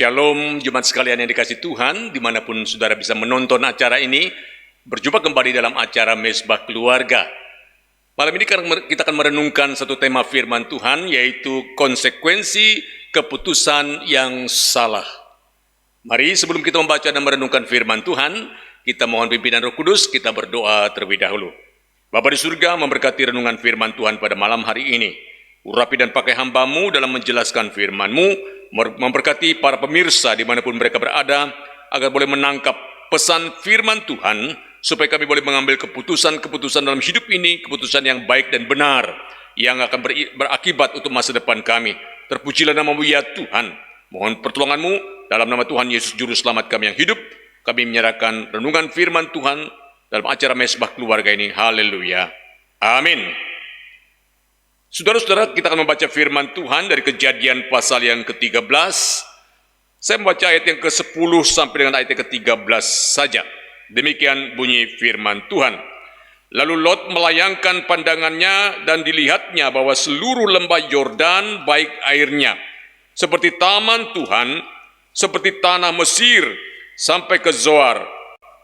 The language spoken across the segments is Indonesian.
Shalom Jemaat sekalian yang dikasih Tuhan, dimanapun saudara bisa menonton acara ini. Berjumpa kembali dalam acara Mesbah Keluarga. Malam ini kita akan merenungkan satu tema firman Tuhan, yaitu konsekuensi keputusan yang salah. Mari sebelum kita membaca dan merenungkan firman Tuhan, kita mohon pimpinan Roh Kudus, kita berdoa terlebih dahulu. Bapa di surga, memberkati renungan firman Tuhan pada malam hari ini. Urapi dan pakai hamba-Mu dalam menjelaskan firman-Mu, memberkati para pemirsa dimanapun mereka berada, agar boleh menangkap pesan firman Tuhan, supaya kami boleh mengambil keputusan-keputusan dalam hidup ini, keputusan yang baik dan benar, yang akan berakibat untuk masa depan kami. Terpujilah nama-Mu ya Tuhan. Mohon pertolongan-Mu dalam nama Tuhan Yesus Juru Selamat kami yang hidup. Kami menyerahkan renungan firman Tuhan dalam acara Mesbah Keluarga ini. Haleluya. Amin. Saudara-saudara, kita akan membaca firman Tuhan dari Kejadian pasal yang ke-13. Saya membaca ayat yang ke-10 sampai dengan ayat yang ke-13 saja. Demikian bunyi firman Tuhan. Lalu Lot melayangkan pandangannya dan dilihatnya bahwa seluruh lembah Yordan baik airnya, seperti taman Tuhan, seperti tanah Mesir, sampai ke Zoar.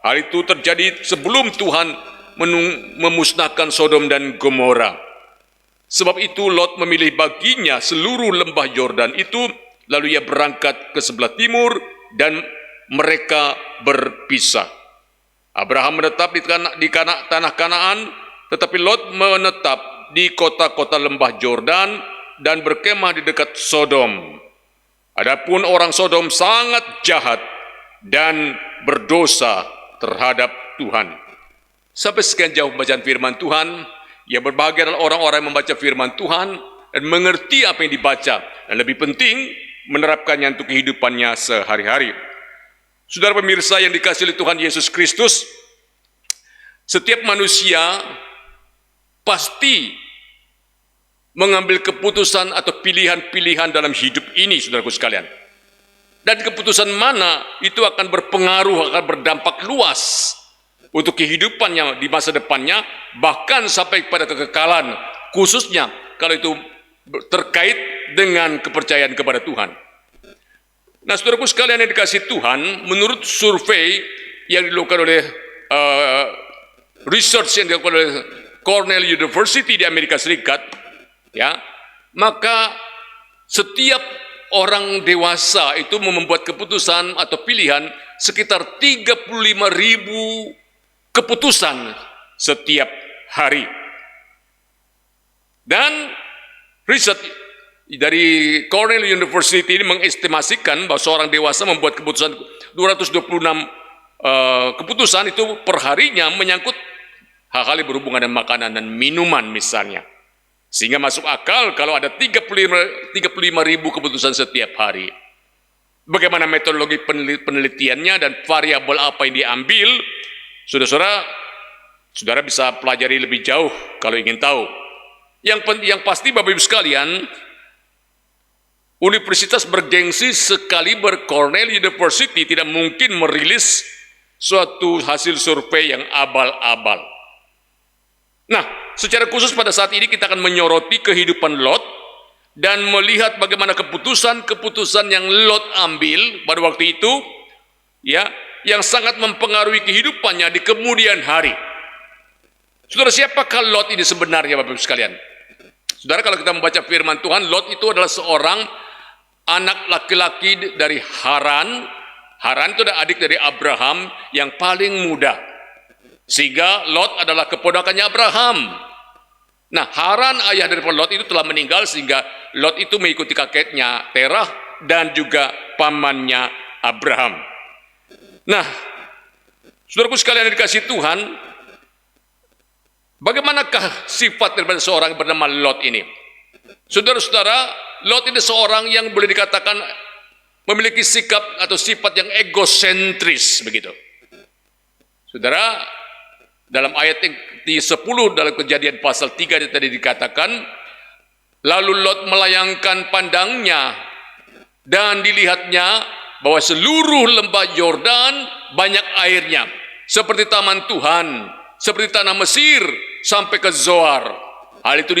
Hal itu terjadi sebelum Tuhan memusnahkan Sodom dan Gomora. Sebab itu Lot memilih baginya seluruh lembah Yordan itu, lalu ia berangkat ke sebelah timur dan mereka berpisah. Abraham menetap di tanah Kanaan, tetapi Lot menetap di kota-kota lembah Yordan dan berkemah di dekat Sodom. Adapun orang Sodom sangat jahat dan berdosa terhadap Tuhan. Sampai sekian jauh pembacaan firman Tuhan. Yang berbahagia adalah orang-orang yang membaca firman Tuhan dan mengerti apa yang dibaca, dan lebih penting menerapkannya untuk kehidupannya sehari-hari. Saudara pemirsa yang dikasihi oleh Tuhan Yesus Kristus, setiap manusia pasti mengambil keputusan atau pilihan-pilihan dalam hidup ini, saudaraku sekalian. Dan keputusan mana itu akan berpengaruh, akan berdampak luas untuk kehidupannya di masa depannya, bahkan sampai kepada kekekalan, khususnya kalau itu terkait dengan kepercayaan kepada Tuhan. Nah, saudaraku sekalian yang dikasihi Tuhan, menurut survei yang dilakukan oleh research yang dilakukan oleh Cornell University di Amerika Serikat, ya, maka setiap orang dewasa itu membuat keputusan atau pilihan sekitar 35.000 keputusan setiap hari. Dan riset dari Cornell University ini mengestimasikan bahwa seorang dewasa membuat keputusan 226 keputusan itu perharinya, menyangkut hal-hal yang berhubungan dengan makanan dan minuman misalnya. Sehingga masuk akal kalau ada 35.000 keputusan setiap hari. Bagaimana metodologi penelitiannya dan variabel apa yang diambil, saudara bisa pelajari lebih jauh kalau ingin tahu. Yang pasti Bapak Ibu sekalian, universitas bergengsi sekaliber Cornell University tidak mungkin merilis suatu hasil survei yang abal-abal. Nah, secara khusus pada saat ini kita akan menyoroti kehidupan Lot dan melihat bagaimana keputusan-keputusan yang Lot ambil pada waktu itu, ya, yang sangat mempengaruhi kehidupannya di kemudian hari. Saudara, siapakah Lot ini sebenarnya, Bapak Ibu sekalian? Saudara, kalau kita membaca firman Tuhan, Lot itu adalah seorang anak laki-laki dari Haran. Haran itu adalah adik dari Abraham yang paling muda. Sehingga Lot adalah keponakannya Abraham. Nah, Haran ayah dari Lot itu telah meninggal, sehingga Lot itu mengikuti kakeknya Terah dan juga pamannya Abraham. Nah, saudaraku sekalian yang dikasihi Tuhan, bagaimanakah sifat daripada seorang yang bernama Lot ini? Saudara-saudara, Lot ini seorang yang boleh dikatakan memiliki sikap atau sifat yang egosentris begitu. Saudara, dalam ayat yang ke-10 dalam Kejadian pasal 3 yang tadi dikatakan, lalu Lot melayangkan pandangnya dan dilihatnya bahwa seluruh lembah Yordan banyak airnya, seperti taman Tuhan, seperti tanah Mesir, sampai ke Zoar. Hal itu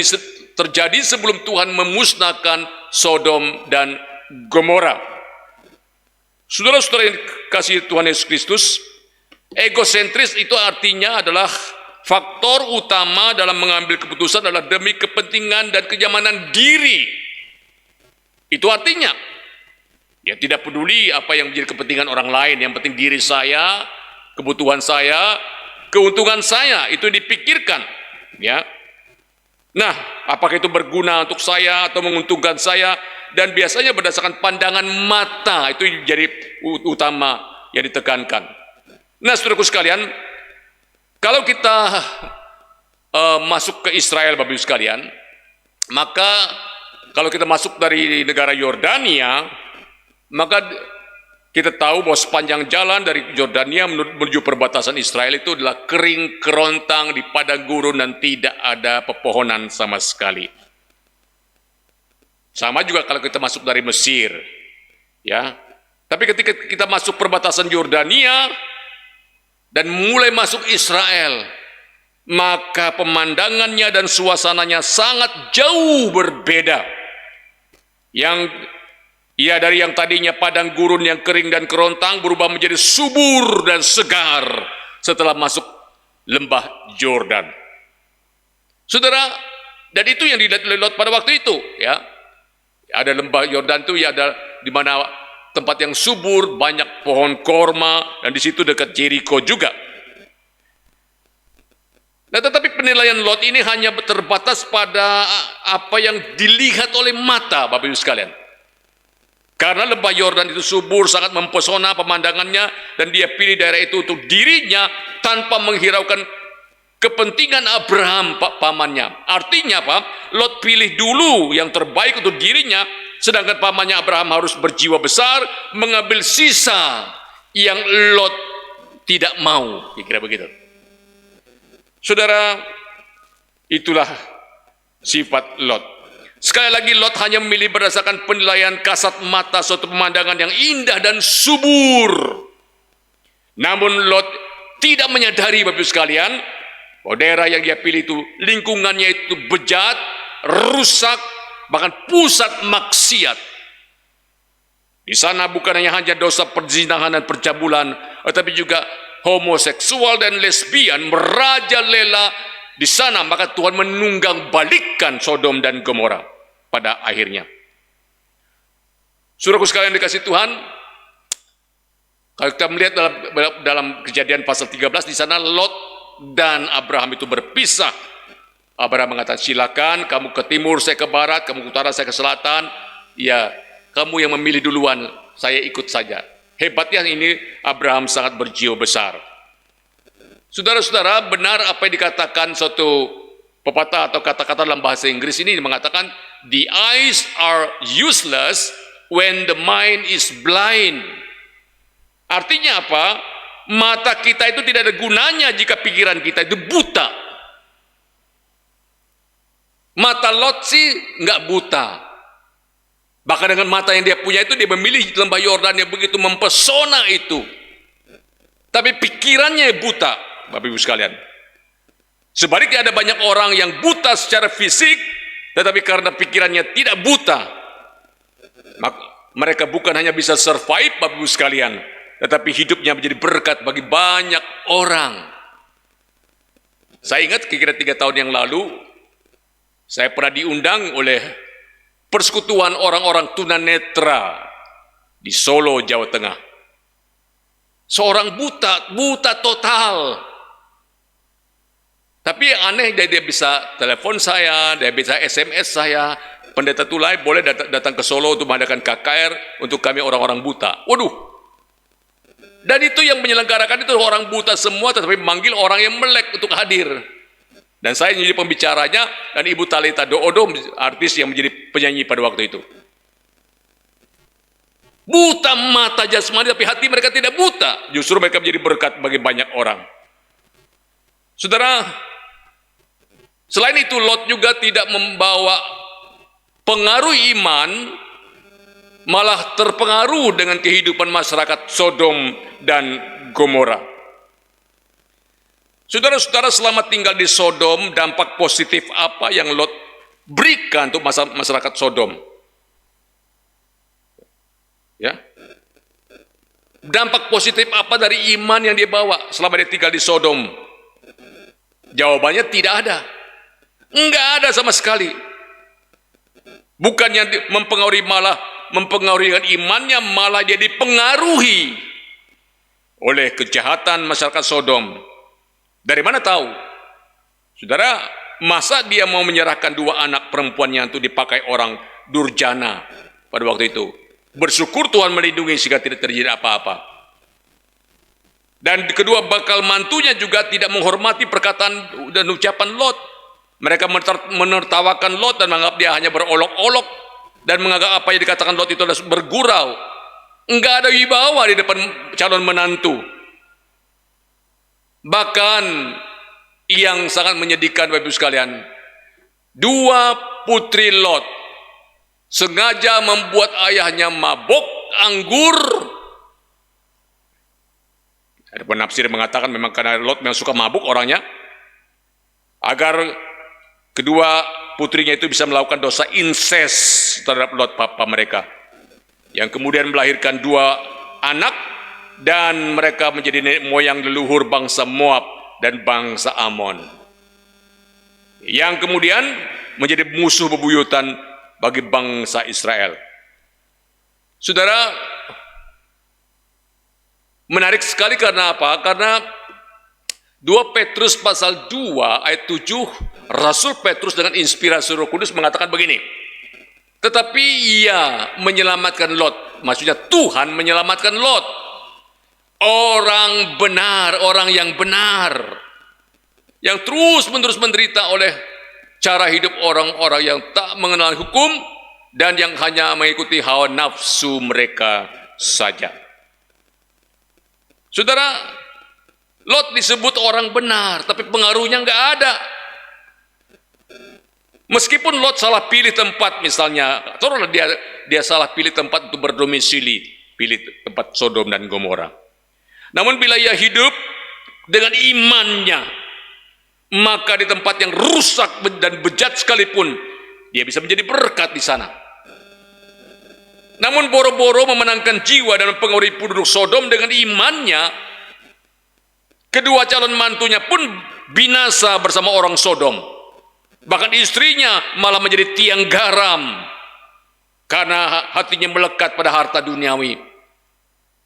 terjadi sebelum Tuhan memusnahkan Sodom dan Gomora. Saudara-saudara yang kasih Tuhan Yesus Kristus, egosentris itu artinya adalah faktor utama dalam mengambil keputusan adalah demi kepentingan dan kenyamanan diri. Itu artinya, ya tidak peduli apa yang menjadi kepentingan orang lain, yang penting diri saya, kebutuhan saya, keuntungan saya, itu dipikirkan. Ya. Nah, apakah itu berguna untuk saya atau menguntungkan saya? Dan biasanya berdasarkan pandangan mata, itu jadi utama yang ditekankan. Nah, saudaraku sekalian, kalau kita masuk ke Israel, Bapak Ibu sekalian, maka kalau kita masuk dari negara Yordania, maka kita tahu bahwa sepanjang jalan dari Yordania menuju perbatasan Israel itu adalah kering kerontang di padang gurun dan tidak ada pepohonan sama sekali. Sama juga kalau kita masuk dari Mesir, ya. Tapi ketika kita masuk perbatasan Yordania dan mulai masuk Israel, maka pemandangannya dan suasananya sangat jauh berbeda. Dari yang tadinya padang gurun yang kering dan kerontang berubah menjadi subur dan segar setelah masuk lembah Yordan. Saudara, dan itu yang dilihat oleh Lot pada waktu itu, ya. Ada lembah Yordan itu ya, ada di mana tempat yang subur, banyak pohon korma, dan di situ dekat Jericho juga. Nah, tetapi penilaian Lot ini hanya terbatas pada apa yang dilihat oleh mata, Bapak Ibu sekalian. Karena lembah Yordan itu subur, sangat mempesona pemandangannya, dan dia pilih daerah itu untuk dirinya tanpa menghiraukan kepentingan Abraham, pamannya. Artinya apa? Lot pilih dulu yang terbaik untuk dirinya, sedangkan pamannya Abraham harus berjiwa besar mengambil sisa yang Lot tidak mau. Kira-kira begitu. Saudara, itulah sifat Lot. Sekali lagi, Lot hanya memilih berdasarkan penilaian kasat mata suatu pemandangan yang indah dan subur. Namun Lot tidak menyadari, Bapak Ibu sekalian, bahwa daerah yang dia pilih itu lingkungannya itu bejat, rusak, bahkan pusat maksiat. Di sana bukan hanya dosa perzinahan dan percabulan, tetapi juga homoseksual dan lesbian merajalela di sana. Maka Tuhan menunggang balikkan Sodom dan Gomora pada akhirnya. Saudaraku sekalian dikasih Tuhan, kalau kita melihat dalam Kejadian pasal 13, di sana Lot dan Abraham itu berpisah. Abraham mengatakan, silakan kamu ke timur, saya ke barat, kamu ke utara, saya ke selatan. Ya, kamu yang memilih duluan, saya ikut saja. Hebatnya ini Abraham sangat berjiwa besar. Saudara-saudara, benar apa yang dikatakan suatu pepatah atau kata-kata dalam bahasa Inggris ini mengatakan, the eyes are useless when the mind is blind. Artinya apa? Mata kita itu tidak ada gunanya jika pikiran kita itu buta. Mata Lot sih nggak buta. Bahkan dengan mata yang dia punya itu, dia memilih lembah Yordan yang begitu mempesona itu. Tapi pikirannya buta, Bapak Ibu sekalian. Sebaliknya ada banyak orang yang buta secara fisik, tetapi karena pikirannya tidak buta, maka mereka bukan hanya bisa survive, Bapak Ibu sekalian, tetapi hidupnya menjadi berkat bagi banyak orang. Saya ingat kira-kira 3 tahun yang lalu, saya pernah diundang oleh persekutuan orang-orang tunanetra di Solo, Jawa Tengah. Seorang buta total. Tapi yang aneh, dia bisa telepon saya, dia bisa SMS saya, Pendeta Tulai boleh datang ke Solo untuk mengadakan KKR untuk kami orang-orang buta. Waduh. Dan itu yang menyelenggarakan itu orang buta semua, tetapi memanggil orang yang melek untuk hadir. Dan saya menjadi pembicaranya, dan Ibu Talita Doodo, artis yang menjadi penyanyi pada waktu itu. Buta mata jasmani, tapi hati mereka tidak buta. Justru mereka menjadi berkat bagi banyak orang. Saudara, selain itu Lot juga tidak membawa pengaruh iman, malah terpengaruh dengan kehidupan masyarakat Sodom dan Gomora. Saudara-saudara, selama tinggal di Sodom, dampak positif apa yang Lot berikan untuk masyarakat Sodom? Ya, Dampak positif apa dari iman yang dia bawa selama dia tinggal di Sodom? Jawabannya tidak ada. Enggak ada sama sekali. Bukannya mempengaruhi dengan imannya, malah dia dipengaruhi oleh kejahatan masyarakat Sodom. Dari mana tahu? Saudara, masa dia mau menyerahkan 2 anak perempuannya untuk dipakai orang durjana pada waktu itu? Bersyukur Tuhan melindungi sehingga tidak terjadi apa-apa. Dan kedua bakal mantunya juga tidak menghormati perkataan dan ucapan Lot. Mereka menertawakan Lot dan menganggap dia hanya berolok-olok dan menganggap apa yang dikatakan Lot itu adalah bergurau. Enggak ada wibawa di depan calon menantu. Bahkan yang sangat menyedihkan Bapak Ibu sekalian, 2 putri Lot sengaja membuat ayahnya mabuk anggur. Ada penafsir mengatakan memang karena Lot memang suka mabuk orangnya, agar kedua putrinya itu bisa melakukan dosa incest terhadap Lot papa mereka, yang kemudian melahirkan 2 anak, dan mereka menjadi nenek moyang leluhur bangsa Moab dan bangsa Amon, yang kemudian menjadi musuh bebuyutan bagi bangsa Israel. Saudara, menarik sekali karena apa? Karena 2 Petrus pasal 2 ayat 7, Rasul Petrus dengan inspirasi Roh Kudus mengatakan begini, tetapi ia menyelamatkan Lot, maksudnya Tuhan menyelamatkan Lot, orang benar, orang yang benar, yang terus-menerus menderita oleh cara hidup orang-orang yang tak mengenal hukum dan yang hanya mengikuti hawa nafsu mereka saja. Saudara, Lot disebut orang benar, tapi pengaruhnya enggak ada. Meskipun Lot salah pilih tempat, misalnya, taruhlah dia salah pilih tempat untuk berdomisili, pilih tempat Sodom dan Gomora. Namun bila ia hidup dengan imannya, maka di tempat yang rusak dan bejat sekalipun, dia bisa menjadi berkat di sana. Namun boro-boro memenangkan jiwa dan mempengaruhi penduduk Sodom dengan imannya, kedua calon mantunya pun binasa bersama orang Sodom. Bahkan istrinya malah menjadi tiang garam karena hatinya melekat pada harta duniawi.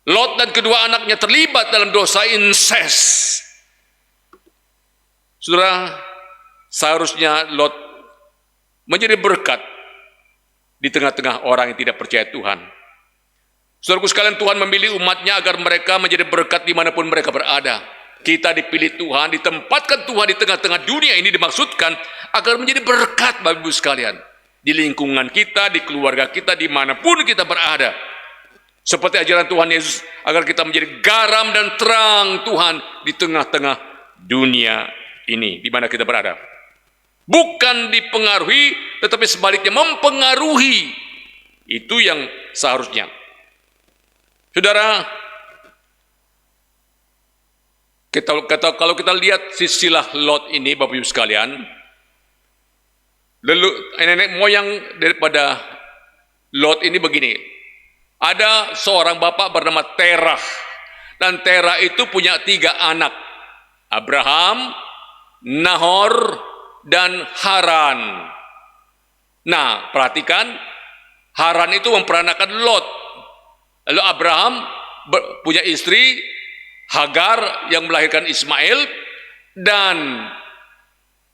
Lot dan kedua anaknya terlibat dalam dosa incest. Saudara, seharusnya Lot menjadi berkat di tengah-tengah orang yang tidak percaya Tuhan. Saudaraku sekalian, Tuhan memilih umatnya agar mereka menjadi berkat dimanapun mereka berada. Kita dipilih Tuhan, ditempatkan Tuhan di tengah-tengah dunia ini dimaksudkan agar menjadi berkat Bapak Ibu sekalian. Di lingkungan kita, di keluarga kita, dimanapun kita berada. Seperti ajaran Tuhan Yesus, agar kita menjadi garam dan terang Tuhan di tengah-tengah dunia ini, di mana kita berada. Bukan dipengaruhi, tetapi sebaliknya mempengaruhi. Itu yang seharusnya. Saudara, kalau kita lihat silsilah Lot ini, Bapak Ibu sekalian, nenek moyang daripada Lot ini begini. Ada seorang bapak bernama Terah, dan Terah itu punya 3 anak, Abraham, Nahor, dan Haran. Nah, perhatikan, Haran itu memperanakan Lot. Lalu Abraham punya istri Hagar yang melahirkan Ismail, dan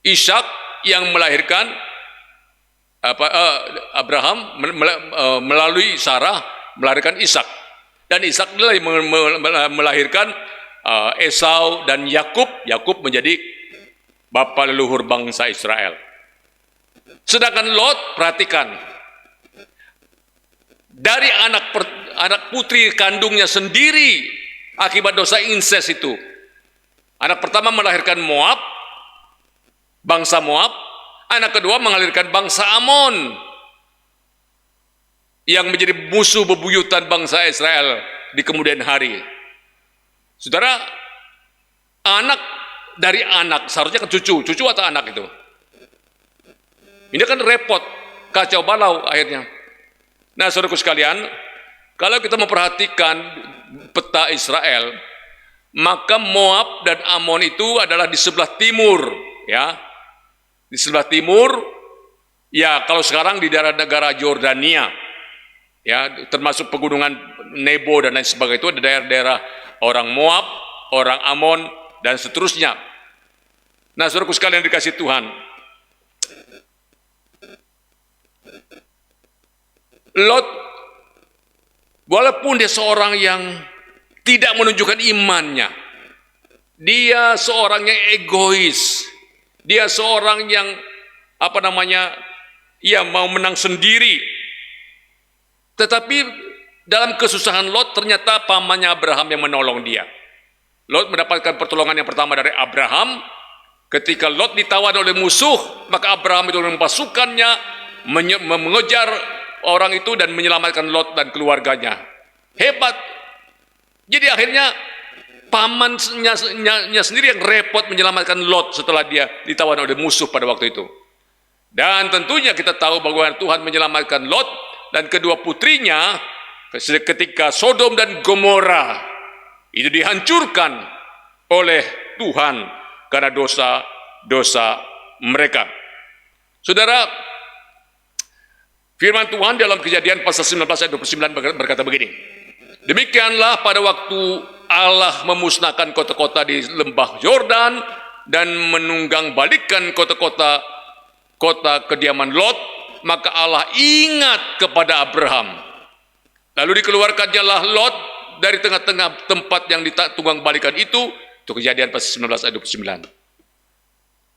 Ishak yang melahirkan Abraham melalui Sarah melahirkan Ishak, dan Ishak melahirkan Esau dan Yakub. Yakub menjadi bapa leluhur bangsa Israel. Sedangkan Lot, perhatikan, dari anak putri kandungnya sendiri akibat dosa incest itu. Anak pertama melahirkan Moab, bangsa Moab. Anak kedua melahirkan bangsa Amon, yang menjadi musuh bebuyutan bangsa Israel di kemudian hari. Saudara, anak dari anak, seharusnya kan cucu atau anak itu. Ini kan repot, kacau balau akhirnya. Nah, saudaraku sekalian, kalau kita memperhatikan peta Israel, maka Moab dan Amon itu adalah di sebelah timur, ya. Di sebelah timur, ya kalau sekarang di daerah negara Yordania, ya, termasuk pegunungan Nebo dan lain sebagainya, itu ada daerah-daerah orang Moab, orang Amon, dan seterusnya. Nah, saudaraku sekalian dikasih Tuhan, Lot, walaupun dia seorang yang tidak menunjukkan imannya, dia seorang yang egois, dia seorang yang mau menang sendiri. Tetapi dalam kesusahan Lot, ternyata pamannya Abraham yang menolong dia. Lot mendapatkan pertolongan yang pertama dari Abraham. Ketika Lot ditawan oleh musuh, maka Abraham itu dengan pasukannya mengejar orang itu dan menyelamatkan Lot dan keluarganya. Hebat. Jadi akhirnya pamannya sendiri yang repot menyelamatkan Lot setelah dia ditawan oleh musuh pada waktu itu. Dan tentunya kita tahu bahwa Tuhan menyelamatkan Lot dan kedua putrinya ketika Sodom dan Gomora itu dihancurkan oleh Tuhan karena dosa mereka. Saudara, firman Tuhan dalam Kejadian pasal 19 ayat 29 berkata begini. Demikianlah pada waktu Allah memusnahkan kota-kota di lembah Yordan dan menunggang balikan kota kediaman Lot, maka Allah ingat kepada Abraham. Lalu dikeluarkannya Lot dari tengah-tengah tempat yang ditunggang balikan itu Kejadian pasal 19 ayat 29.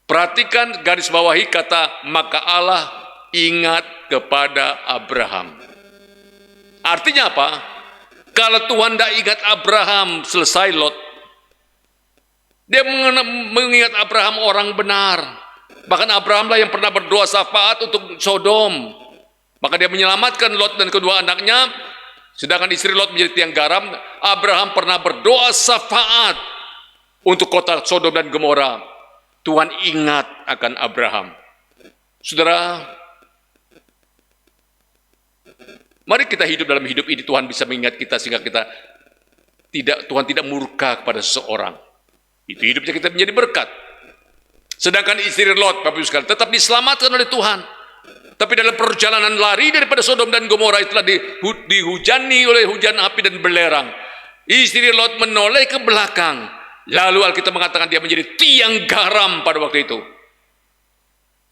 Perhatikan garis bawahi kata maka Allah ingat kepada Abraham. Artinya apa? Kalau Tuhan tidak ingat Abraham, selesai Lot. Dia mengingat Abraham orang benar. Bahkan Abrahamlah yang pernah berdoa syafaat untuk Sodom. Maka dia menyelamatkan Lot dan kedua anaknya. Sedangkan istri Lot menjadi tiang garam. Abraham pernah berdoa syafaat untuk kota Sodom dan Gomora. Tuhan ingat akan Abraham. Saudara, mari kita hidup dalam hidup ini, Tuhan bisa mengingat kita sehingga Tuhan tidak murka kepada seseorang. Itu hidupnya kita menjadi berkat. Sedangkan istri Lot, Bapak Ibu sekalian, tetap diselamatkan oleh Tuhan. Tapi dalam perjalanan lari daripada Sodom dan Gomora itulah dihujani oleh hujan api dan belerang. Istri Lot menoleh ke belakang. Lalu Alkitab mengatakan dia menjadi tiang garam pada waktu itu.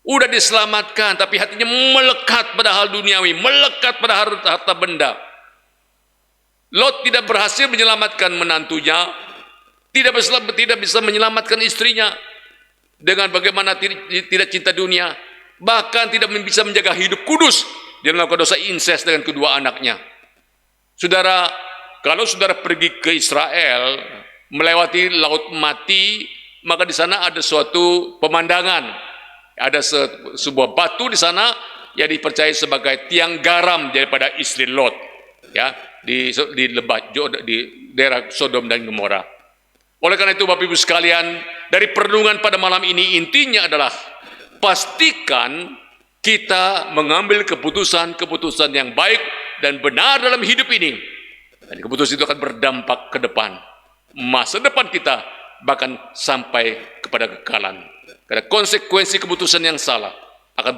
Udah diselamatkan, tapi hatinya melekat pada hal duniawi, melekat pada harta benda. Lot tidak berhasil menyelamatkan menantunya, tidak bisa menyelamatkan istrinya dengan bagaimana tidak cinta dunia, bahkan tidak bisa menjaga hidup kudus. Dia melakukan dosa incest dengan kedua anaknya. Saudara, kalau saudara pergi ke Israel, melewati Laut Mati, maka di sana ada suatu pemandangan. Ada sebuah batu di sana yang dipercaya sebagai tiang garam daripada istri Lot, ya, di daerah Sodom dan Gomora. Oleh karena itu, Bapak Ibu sekalian, dari perenungan pada malam ini intinya adalah pastikan kita mengambil keputusan yang baik dan benar dalam hidup ini. Dan keputusan itu akan berdampak ke depan, masa depan kita, bahkan sampai kepada kekekalan. Karena konsekuensi keputusan yang salah akan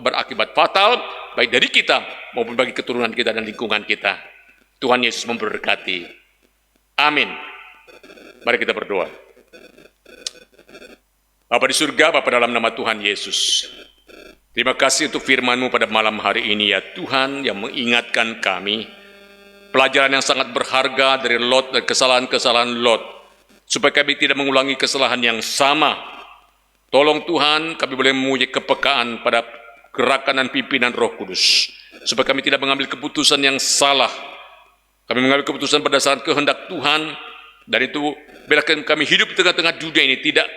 berakibat fatal baik dari kita maupun bagi keturunan kita dan lingkungan kita. Tuhan Yesus memberkati. Amin. Mari kita berdoa. Bapa di surga, Bapa dalam nama Tuhan Yesus, terima kasih untuk firman-Mu pada malam hari ini, ya Tuhan, yang mengingatkan kami pelajaran yang sangat berharga dari Lot dan kesalahan-kesalahan Lot, supaya kami tidak mengulangi kesalahan yang sama. Tolong Tuhan, kami boleh memuji kepekaan pada gerakan dan pimpinan Roh Kudus, supaya kami tidak mengambil keputusan yang salah. Kami mengambil keputusan berdasarkan kehendak Tuhan, dan itu biarkan kami hidup di tengah-tengah dunia ini tidak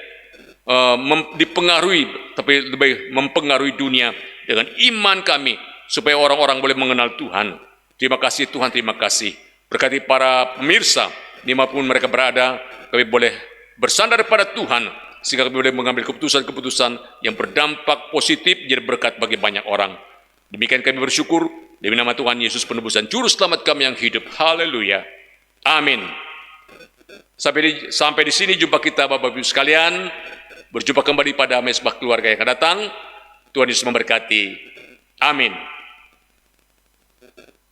dipengaruhi, tapi lebih mempengaruhi dunia dengan iman kami, supaya orang-orang boleh mengenal Tuhan. Terima kasih Tuhan, terima kasih. Berkati para pemirsa, dimanapun mereka berada, kami boleh bersandar pada Tuhan, sehingga kami boleh mengambil keputusan-keputusan yang berdampak positif, jadi berkat bagi banyak orang. Demikian kami bersyukur, demi nama Tuhan Yesus penebusan Juru Selamat kami yang hidup. Haleluya. Amin. Sampai di sini jumpa kita Bapak Ibu sekalian. Berjumpa kembali pada Mesbah Keluarga yang akan datang. Tuhan Yesus memberkati. Amin.